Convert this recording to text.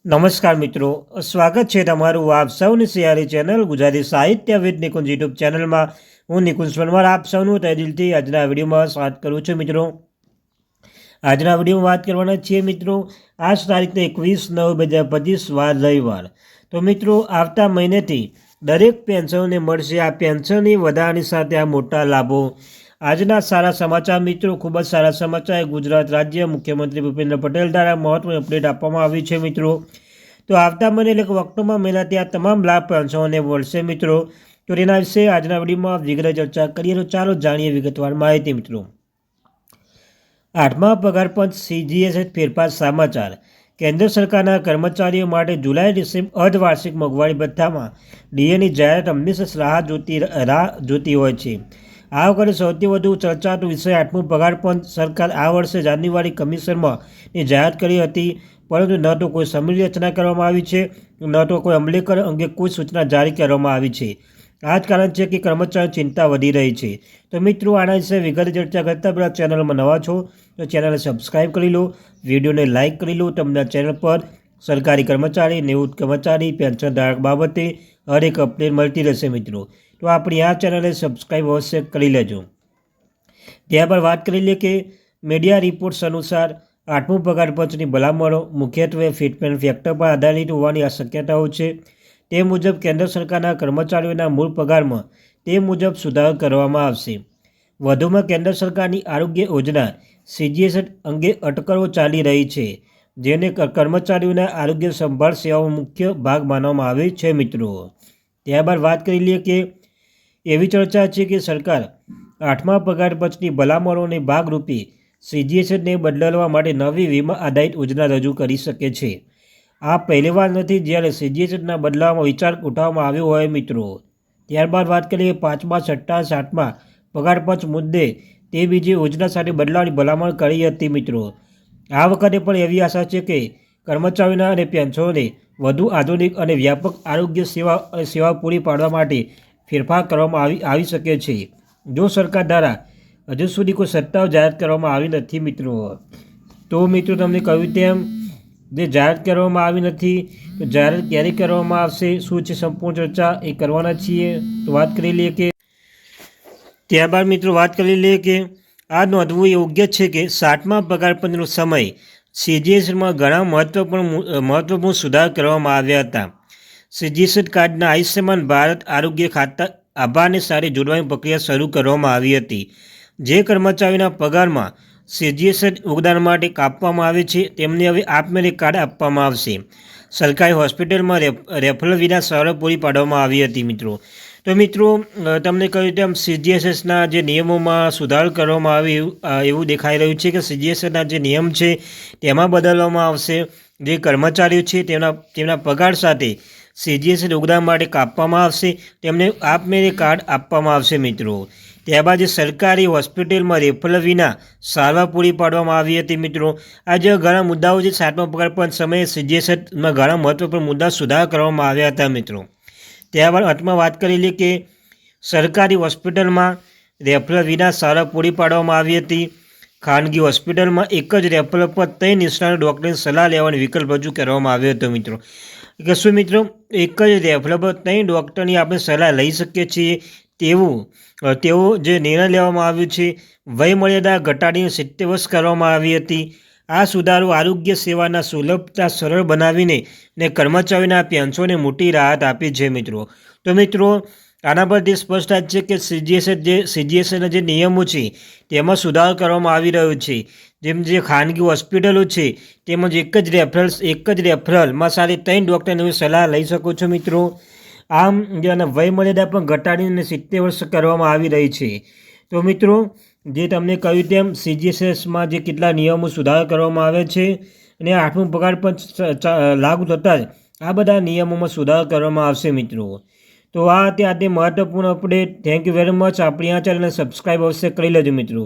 નમસ્કાર મિત્રો, સ્વાગત છે તમારું આપ સૌની સિયારી ચેનલ ગુજરાતી સાહિત્ય વિદ નિકુંજ યુટ્યુબ ચેનલમાં. હું નિકુંજ સોનવાર આપ સૌનું તહે દિલથી આજના વિડીયોમાં સ્વાગત કરું છું. મિત્રો, આજના વિડીયોમાં વાત કરવાના છીએ મિત્રો આજ તારીખને 21/9/2025 વાર રવિવાર. તો મિત્રો, આવતા મહિનેથી દરેક પેન્શનને મળશે આ પેન્શનની વધારાની સાથે આ મોટા લાભો. આજના સારા સમાચાર મિત્રો, ખૂબ જ સારા સમાચાર. ગુજરાત રાજ્ય મુખ્યમંત્રી ભૂપેન્દ્ર પટેલ દ્વારા મહત્વની અપડેટ આપવામાં આવી છે મિત્રો. તો આવતા મહિને એટલે કે ઓક્ટોબર મહિનાથી આ તમામ લાભ પેન્શનોને મળશે મિત્રો. તો તેના વિશે આજના વિડીયોમાં વિગતે ચર્ચા કરીએ. તો ચાલો જાણીએ વિગતવાર માહિતી મિત્રો. 8મા પગાર પંચ CGS ફેરફાર સમાચાર. કેન્દ્ર સરકારના કર્મચારીઓ માટે જુલાઈ-ડિસેમ્બર અર્ધવાર્ષિક મોંઘવારી ભથ્થામાં DAની જાહેરાત હંમેશા રાહ જોતી હોય છે. આ વખતે સૌથી વધુ ચર્ચાતો વિષય 8મું પગાર પંચ. સરકાર આ વર્ષે જાન્યુઆરી કમિશનમાં જાહેરાત કરી હતી, પરંતુ ન તો કોઈ સમિતિ રચના કરવામાં આવી છે, ન તો કોઈ અમલીકરણ અંગે કોઈ સૂચના જારી કરવામાં આવી છે. આ જ કારણ છે કે કર્મચારીઓની ચિંતા વધી રહી છે. તો મિત્રો, આના વિશે વિગતે ચર્ચા કરતા પહેલાં ચેનલમાં નવા છો તો ચેનલને સબસ્ક્રાઈબ કરી લો, વિડીયોને લાઇક કરી લો. તમને ચેનલ પર સરકારી કર્મચારી, નિવૃત્ત કર્મચારી, પેન્શન ધારક બાબતે હરેક અપડેટ મળતી રહેશે મિત્રો. તો આપણી આ ચેનલને સબસ્ક્રાઈબ અવશ્ય કરી લેજો. ત્યારબાદ વાત કરી લઈએ કે મીડિયા રિપોર્ટ્સ અનુસાર 8મું પગાર પંચની ભલામણો મુખ્યત્વે ફિટમેન્ટ ફેક્ટર પર આધારિત હોવાની આ શક્યતાઓ છે. તે મુજબ કેન્દ્ર સરકારના કર્મચારીઓના મૂળ પગારમાં તે મુજબ સુધારો કરવામાં આવશે. વધુમાં કેન્દ્ર સરકારની આરોગ્ય યોજના CGS અંગે અટકળો ચાલી રહી છે, જેને કર્મચારીઓના આરોગ્ય સંભાળ સેવાનો મુખ્ય ભાગ માનવામાં આવે છે મિત્રો. ત્યારબાદ વાત કરી લઈએ કે એવી ચર્ચા છે કે સરકાર 8મા પગાર પંચની ભલામણોને ભાગરૂપે CGSને બદલવા માટે નવી વીમા આધારિત યોજના રજૂ કરી શકે છે. આ પહેલીવાર નથી જ્યારે CGSના બદલાવમાં વિચાર ઉઠાવવામાં આવ્યો હોય મિત્રો. ત્યારબાદ વાત કરીએ 5મા, 6મા, 7મા પગાર પંચ મુદ્દે તે બીજી યોજના સાથે બદલાવની ભલામણ કરી હતી મિત્રો. આ વખતે પણ એવી આશા છે કે કર્મચારીઓના અને પેન્શનરોને વધુ આધુનિક અને વ્યાપક આરોગ્ય સેવા પૂરી પાડવા માટે ફેરફાર કરવામાં આવી શકે છે. જો સરકાર દ્વારા હજુ સુધી કોઈ સત્તાઓ જાહેરાત કરવામાં આવી નથી મિત્રો. તો મિત્રો, તમને કહ્યું તેમ જે જાહેરાત કરવામાં આવી નથી, તો જાહેરાત ક્યારે કરવામાં આવશે, શું છે સંપૂર્ણ ચર્ચા એ કરવાના છીએ. તો વાત કરી લઈએ કે ત્યારબાદ મિત્રો વાત કરી લઈએ કે આ નોંધવું યોગ્ય છે કે 7મા પગાર પંચનો સમય CGSમાં ઘણા મહત્વપૂર્ણ સુધાર કરવામાં આવ્યા હતા. CGS કાર્ડના આયુષ્યમાન ભારત આરોગ્ય ખાતા આભારની સાથે જોડવાની પ્રક્રિયા શરૂ કરવામાં આવી હતી. જે કર્મચારીઓના પગારમાં CGS યોગદાન માટે કાપવામાં આવે છે, તેમને હવે આપમેળે કાર્ડ આપવામાં આવશે. સરકારી હોસ્પિટલમાં રેફરલ વિના સારવાર પૂરી પાડવામાં આવી હતી મિત્રો. તો મિત્રો, તમને કહ્યું તેમ CGSના જે નિયમોમાં સુધારો કરવામાં આવે એવું દેખાઈ રહ્યું છે કે CGSના જે નિયમ છે તેમાં બદલવામાં આવશે. જે કર્મચારીઓ છે તેમના પગાર સાથે CGS યોગદાન માટે કાપવામાં આવશે, તેમને આપમેળે કાર્ડ આપવામાં આવશે મિત્રો. ત્યારબાદ જે સરકારી હોસ્પિટલમાં રેફરલ વિના સારવાર પૂરી પાડવામાં આવી હતી મિત્રો. આ જે ઘણા મુદ્દાઓ છે 7મા પગાર પંચ સમયે CGSમાં ઘણા મહત્વપૂર્ણ મુદ્દા સુધાર કરવામાં આવ્યા હતા મિત્રો. ત્યારબાદ અંતમાં વાત કરી લઈએ કે સરકારી હોસ્પિટલમાં રેફરલ વિના સારવાર પૂરી પાડવામાં આવી હતી. ખાનગી હોસ્પિટલમાં એક જ રેફરલ પર 3 નિષ્ણાત ડૉક્ટરની સલાહ લેવાનો વિકલ્પ રજૂ કરવામાં આવ્યો હતો મિત્રો. કે શું મિત્રો, એક જ રેફરલ પર 3 ડૉક્ટરની આપણે સલાહ લઈ શકીએ છીએ તેવો જે નિર્ણય લેવામાં આવ્યો છે. વયમર્યાદા ઘટાડીને 70 વર્ષ કરવામાં આવી હતી. આ સુધારો આરોગ્ય સેવાના સુલભતા સરળ બનાવીને કર્મચારીઓના પેન્શનને મોટી રાહત આપી છે મિત્રો. તો મિત્રો, આના પરથી સ્પષ્ટ થાય છે કે CGSના જે નિયમો છે તેમાં સુધારો કરવામાં આવી રહ્યો છે. જેમ જે ખાનગી હોસ્પિટલો છે તેમજ એક જ રેફરલમાં સાથે 3 ડૉક્ટરની સલાહ લઈ શકો છો મિત્રો. આમ વયમર્યાદા પણ ઘટાડીને 70 વર્ષ કરવામાં આવી રહી છે. તો મિત્રો, જે તમને કહ્યું તેમ CGSમાં જે કેટલા નિયમો સુધારો કરવામાં આવે છે અને 8મું પગાર પંચ લાગુ થતાં જ આ બધા નિયમોમાં સુધારો કરવામાં આવશે મિત્રો. તો આ હતી મહત્વપૂર્ણ update. Thank you very much. આપણી આ ચેનલને સબસ્ક્રાઈબ અવશ્ય કરી લેજો મિત્રો.